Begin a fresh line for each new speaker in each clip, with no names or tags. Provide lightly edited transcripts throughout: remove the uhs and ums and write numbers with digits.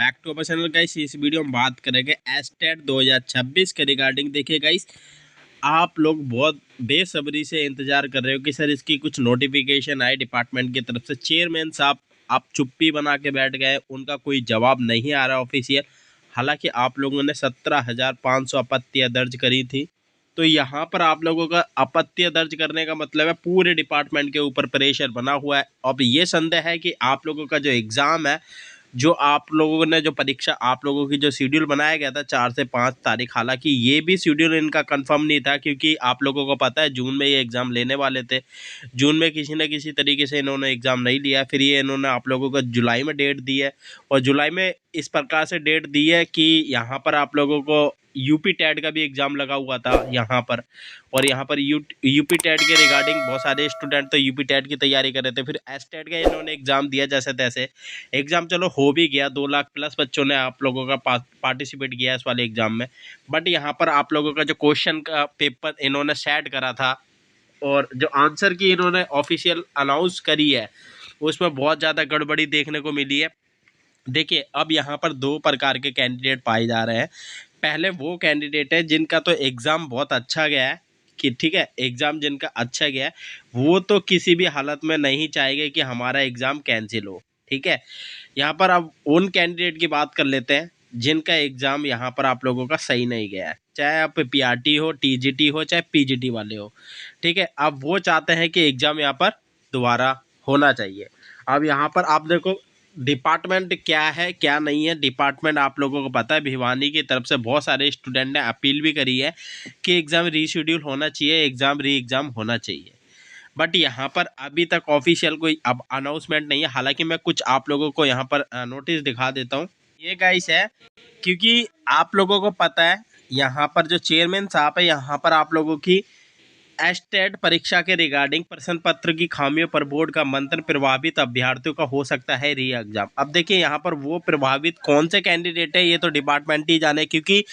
Back to our channel guys. इस वीडियो में बात करेंगे एस्टेट 2026 के रिगार्डिंग। देखिए गाइस, आप लोग बहुत बेसब्री से इंतजार कर रहे हो कि सर इसकी कुछ नोटिफिकेशन आए डिपार्टमेंट की तरफ से। चेयरमैन साहब आप चुप्पी बना के बैठ गए, उनका कोई जवाब नहीं आ रहा ऑफिशियल। हालांकि आप लोगों ने 17,500 आपत्तियां दर्ज करी थी, तो यहाँ पर आप लोगों का आपत्तियां दर्ज करने का मतलब है पूरे डिपार्टमेंट के ऊपर प्रेशर बना हुआ है। अब ये संदेह है कि आप लोगों का जो एग्ज़ाम है, जो आप लोगों ने जो परीक्षा आप लोगों की जो शेड्यूल बनाया गया था 4 से 5 तारीख, हालांकि ये भी शेड्यूल इनका कंफर्म नहीं था, क्योंकि आप लोगों को पता है जून में ये एग्ज़ाम लेने वाले थे। जून में किसी न किसी तरीके से इन्होंने एग्ज़ाम नहीं लिया, फिर ये इन्होंने आप लोगों को जुलाई में डेट दी है। और जुलाई में इस प्रकार से डेट दी है कि यहाँ पर आप लोगों को यूपी टेट का भी एग्ज़ाम लगा हुआ था यहाँ पर। और यहाँ पर यूपी टेट के रिगार्डिंग बहुत सारे स्टूडेंट तो यूपी टेट की तैयारी कर रहे थे। फिर एस टेट का इन्होंने एग्ज़ाम दिया जैसे तैसे। एग्ज़ाम चलो हो भी गया, 2 लाख प्लस बच्चों ने आप लोगों का पार्टिसिपेट किया इस वाले एग्ज़ाम में। बट यहाँ पर आप लोगों का जो क्वेश्चन का पेपर इन्होंने सेट करा था और जो आंसर की इन्होंने ऑफिशियल अनाउंस करी है, उसमें बहुत ज़्यादा गड़बड़ी देखने को मिली है। देखिए, अब यहाँ पर 2 प्रकार के कैंडिडेट पाए जा रहे हैं। पहले वो कैंडिडेट है जिनका तो एग्ज़ाम बहुत अच्छा गया है, कि ठीक है, एग्ज़ाम जिनका अच्छा गया है वो तो किसी भी हालत में नहीं चाहेंगे कि हमारा एग्ज़ाम कैंसिल हो। ठीक है, यहाँ पर अब उन कैंडिडेट की बात कर लेते हैं जिनका एग्ज़ाम यहाँ पर आप लोगों का सही नहीं गया है, चाहे आप पीआरटी हो, टीजीटी हो, चाहे पीजीटी वाले हो। ठीक है, अब वो चाहते हैं कि एग्ज़ाम यहाँ पर दोबारा होना चाहिए। अब यहाँ पर आप देखो डिपार्टमेंट क्या है क्या नहीं है। डिपार्टमेंट आप लोगों को पता है, भिवानी की तरफ से बहुत सारे स्टूडेंट ने अपील भी करी है कि एग्ज़ाम रीशेड्यूल होना चाहिए, एग्ज़ाम होना चाहिए। बट यहाँ पर अभी तक ऑफिशियल कोई अब अनाउंसमेंट नहीं है। हालांकि मैं कुछ आप लोगों को यहाँ पर नोटिस दिखा देता हूँ। ये गाइस है, क्योंकि आप लोगों को पता है यहाँ पर जो चेयरमैन साहब है, यहाँ पर आप लोगों की एस्टेट परीक्षा के रिगार्डिंग प्रश्न पत्र की खामियों पर बोर्ड का मंथन प्रभावित अभ्यर्थियों का हो सकता है री एग्जाम। अब देखिए यहाँ पर वो प्रभावित कौन से कैंडिडेट है ये तो डिपार्टमेंट ही जाने, क्योंकि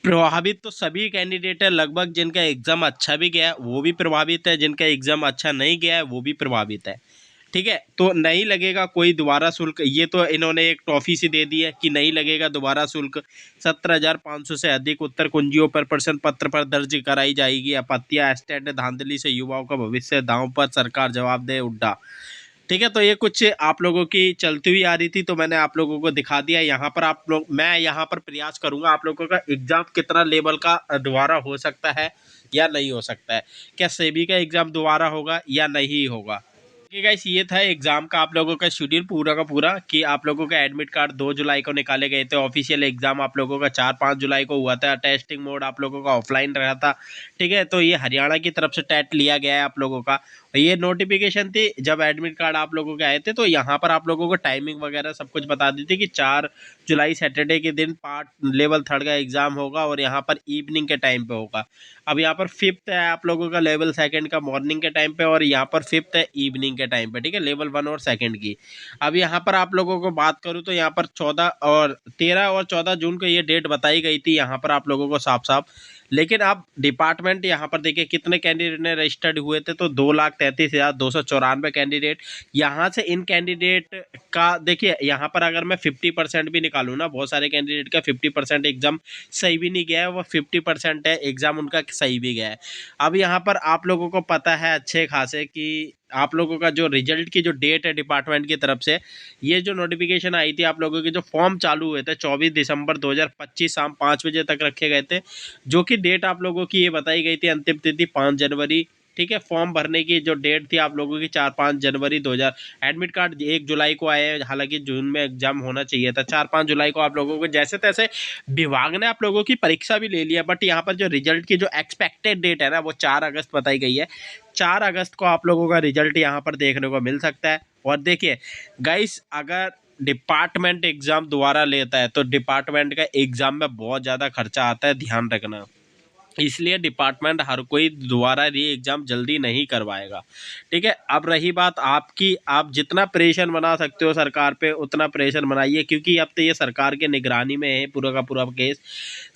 प्रभावित तो सभी कैंडिडेट है लगभग। जिनका एग्ज़ाम अच्छा भी गया है वो भी प्रभावित है, जिनका एग्ज़ाम अच्छा नहीं गया है वो भी प्रभावित है। ठीक है, तो नहीं लगेगा कोई दोबारा शुल्क। ये तो इन्होंने एक टॉफ़ी सी दे दी है कि नहीं लगेगा दोबारा शुल्क। 17,500 से अधिक उत्तर कुंजियों पर प्रश्न पत्र पर दर्ज कराई जाएगी आपत्तियां। एस्टेट धांधली से युवाओं का भविष्य दांव पर, सरकार जवाब दे उड्डा। ठीक है, तो ये कुछ आप लोगों की चलती हुई आ रही थी, तो मैंने आप लोगों को दिखा दिया। यहाँ पर आप लोग, मैं यहाँ पर प्रयास करूँगा आप लोगों का एग्ज़ाम कितना लेवल का दोबारा हो सकता है या नहीं हो सकता है। क्या सेबी का एग्ज़ाम दोबारा होगा या नहीं होगा। ठीक है गाइस, ये था एग्ज़ाम का आप लोगों का शेड्यूल पूरा का पूरा, कि आप लोगों का एडमिट कार्ड 2 जुलाई को निकाले गए थे। ऑफिशियल एग्ज़ाम आप लोगों का 4-5 जुलाई को हुआ था। टेस्टिंग मोड आप लोगों का ऑफलाइन रहा था। ठीक है, तो ये हरियाणा की तरफ से टेट लिया गया है आप लोगों का। ये नोटिफिकेशन थी जब एडमिट कार्ड आप लोगों के आए थे, तो यहाँ पर आप लोगों को टाइमिंग वगैरह सब कुछ बता दी थी कि 4 जुलाई सैटरडे के दिन पार्ट लेवल 3 का एग्ज़ाम होगा और यहाँ पर इवनिंग के टाइम पे होगा। अब यहाँ पर 5th है आप लोगों का लेवल 2 का मॉर्निंग के टाइम पे, और यहाँ पर 5th है इवनिंग के टाइम पे। ठीक है, लेवल 1 और 2 की। अब यहाँ पर आप लोगों को बात करूँ तो यहाँ पर 13 और 14 जून को ये डेट बताई गई थी यहाँ पर आप लोगों को साफ साफ। लेकिन अब डिपार्टमेंट यहाँ पर देखिए कितने कैंडिडेट ने रजिस्टर्ड हुए थे, तो 2,33,294 कैंडिडेट। यहाँ से इन कैंडिडेट का देखिए, यहाँ पर अगर मैं 50% भी निकालूँ ना, बहुत सारे कैंडिडेट का 50% एग्ज़ाम सही भी नहीं गया है, वो 50% है एग्ज़ाम उनका सही भी गया है। अब यहाँ पर आप लोगों को पता है अच्छे खासे कि आप लोगों का जो रिजल्ट की जो डेट है डिपार्टमेंट की तरफ से, ये जो नोटिफिकेशन आई थी आप लोगों के जो फॉर्म चालू हुए थे 24 दिसंबर 2025 शाम 5 बजे तक रखे गए थे, जो कि डेट आप लोगों की ये बताई गई थी अंतिम तिथि 5 जनवरी। ठीक है, फॉर्म भरने की जो डेट थी आप लोगों की 4-5 जनवरी 2000। एडमिट कार्ड 1 जुलाई को आए, हालांकि जून में एग्जाम होना चाहिए था। 4-5 जुलाई को आप लोगों को जैसे तैसे विभाग ने आप लोगों की परीक्षा भी ले लिया, बट यहाँ पर जो रिजल्ट की जो एक्सपेक्टेड डेट है ना, वो 4 अगस्त बताई गई है। 4 अगस्त को आप लोगों का रिजल्ट यहाँ पर देखने को मिल सकता है। और देखिए गाइस, अगर डिपार्टमेंट एग्ज़ाम दोबारा लेता है तो डिपार्टमेंट का एग्ज़ाम में बहुत ज़्यादा खर्चा आता है, ध्यान रखना। इसलिए डिपार्टमेंट हर कोई दोबारा री एग्ज़ाम जल्दी नहीं करवाएगा। ठीक है, अब रही बात आपकी, आप जितना प्रेशर बना सकते हो सरकार पे उतना प्रेशर बनाइए, क्योंकि अब तो ये सरकार के निगरानी में है पूरा का पूरा केस।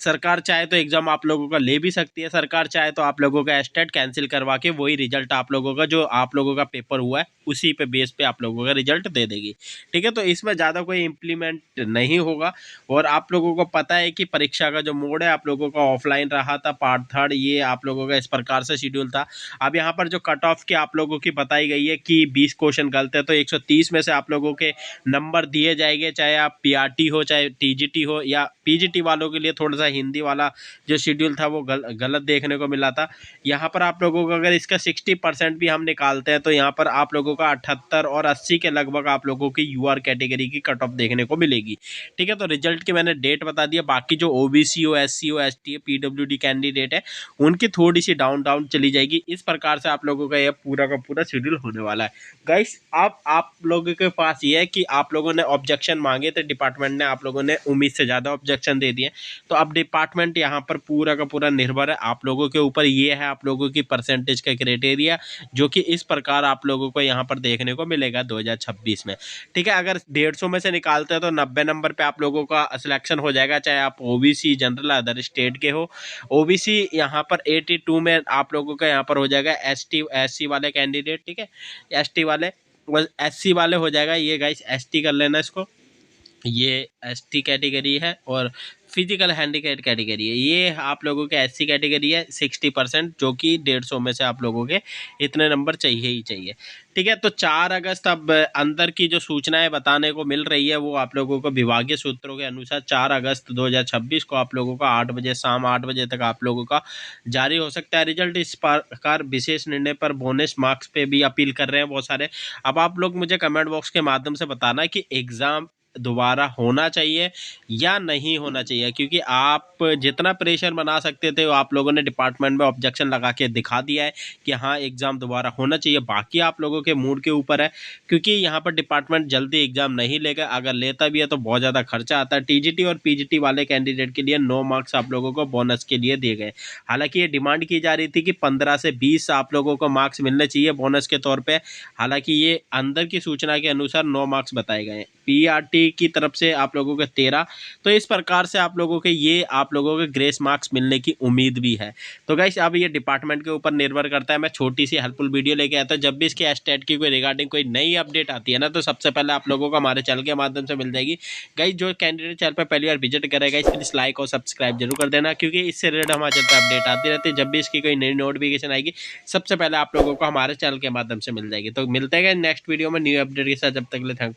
सरकार चाहे तो एग्ज़ाम आप लोगों का ले भी सकती है, सरकार चाहे तो आप लोगों का एस्टेट कैंसिल करवा के वही रिजल्ट आप लोगों का जो आप लोगों का पेपर हुआ है उसी पे बेस पे आप लोगों का रिजल्ट दे देगी। ठीक है, तो इसमें ज़्यादा कोई इम्प्लीमेंट नहीं होगा। और आप लोगों को पता है कि परीक्षा का जो मोड है आप लोगों का ऑफलाइन रहा था, पार्ट थर्ड, ये आप लोगों का इस प्रकार से शेड्यूल था। अब यहाँ पर जो कट ऑफ की आप लोगों की बताई गई है कि 20 क्वेश्चन गलत है, तो 130 में से आप लोगों के नंबर दिए जाएंगे, चाहे आप पीआरटी हो चाहे टीजीटी हो, या पीजीटी वालों के लिए थोड़ा सा हिंदी वाला जो शेड्यूल था वो गलत देखने को मिला था। यहाँ पर आप लोगों को अगर इसका 60% भी हम निकालते हैं तो यहाँ पर आप लोगों का 78 और 80 के लगभग आप लोगों की यूआर कैटेगरी की कट ऑफ देखने को मिलेगी। ठीक है, तो रिजल्ट की मैंने डेट बता दी है। बाकी जो ओबीसी हो, एससी हो, एसटी हो, पीडब्ल्यूडी कैंडिडेट है उनकी थोड़ी सी डाउन डाउन चली जाएगी। इस प्रकार से आप लोगों का यह पूरा का पूरा शेड्यूल होने वाला है गाइस। अब आप लोगों के पास ये है कि आप लोगों ने ऑब्जेक्शन मांगे थे, डिपार्टमेंट ने आप लोगों ने उम्मीद से ज़्यादा ऑब्जेक्शन दे दिए, तो अब डिपार्टमेंट यहाँ पर पूरा का पूरा निर्भर है आप लोगों के ऊपर। ये है आप लोगों की परसेंटेज का क्राइटेरिया, जो कि इस प्रकार आप लोगों को यहाँ पर देखने को मिलेगा 2026 में। ठीक है, अगर 150 में से निकालते हैं तो 90 नंबर पे आप लोगों का सिलेक्शन हो जाएगा, चाहे आप ओबीसी, जनरल, अदर स्टेट के हो। ओबीसी यहाँ पर 82 में आप लोगों का यहाँ पर हो जाएगा, एसटी एससी वाले कैंडिडेट, ठीक है, एसटी वाले, एससी वाले हो जाएगा ये गाइस, एसटी कर लेना इसको, ये एसटी कैटेगरी है। और फिजिकल हैंडीकैप कैटेगरी है, ये आप लोगों के एससी कैटेगरी है 60%, जो कि 150 में से आप लोगों के इतने नंबर चाहिए ही चाहिए। ठीक है, तो 4 अगस्त अब अंदर की जो सूचनाएं बताने को मिल रही है वो आप लोगों को विभागीय सूत्रों के अनुसार 4 अगस्त 2026 को आप लोगों का 8 बजे, शाम 8 बजे तक आप लोगों का जारी हो सकता है रिजल्ट। इस प्रकार विशेष निर्णय पर बोनस मार्क्स पे भी अपील कर रहे हैं बहुत सारे। अब आप लोग मुझे कमेंट बॉक्स के माध्यम से बताना कि एग्ज़ाम दोबारा होना चाहिए या नहीं होना चाहिए, क्योंकि आप जितना प्रेशर बना सकते थे वो आप लोगों ने डिपार्टमेंट में ऑब्जेक्शन लगा के दिखा दिया है कि हाँ एग्ज़ाम दोबारा होना चाहिए। बाकी आप लोगों के मूड के ऊपर है, क्योंकि यहाँ पर डिपार्टमेंट जल्दी एग्ज़ाम नहीं लेगा, अगर लेता भी है तो बहुत ज़्यादा खर्चा आता है। टीजीटी और पीजीटी वाले कैंडिडेट के लिए 9 मार्क्स आप लोगों को बोनस के लिए दिए गए। हालांकि ये डिमांड की जा रही थी कि 15 से 20 आप लोगों को मार्क्स मिलने चाहिए बोनस के तौर पर। हालांकि ये अंदर की सूचना के अनुसार 9 मार्क्स बताए गए हैं, पीआरटी की तरफ से आप लोगों के 13। तो इस प्रकार से आप लोगों के ये आप लोगों के ग्रेस मार्क्स मिलने की उम्मीद भी है। तो गाइस अब ये डिपार्टमेंट के ऊपर निर्भर करता है। मैं छोटी सी हेल्पफुल वीडियो लेके आता हूँ, जब भी इसके एस्टेट की कोई रिगार्डिंग कोई नई अपडेट आती है ना तो सबसे पहले आप लोगों को हमारे चैनल के माध्यम से मिल जाएगी। गाइस जो कैंडिडेट चैनल पर पहली बार विजिट करेगा इस प्लीज लाइक और सब्सक्राइब जरूर कर देना, क्योंकि इससे रिलेटेड हमारे चैनल पर अपडेट आती रहती है। जब भी इसकी कोई नई नोटिफिकेशन आएगी सबसे पहले आप लोगों को हमारे चैनल के माध्यम से मिल जाएगी। तो मिलते हैं नेक्स्ट वीडियो में न्यू अपडेट के साथ, जब तक के लिए थैंक यू।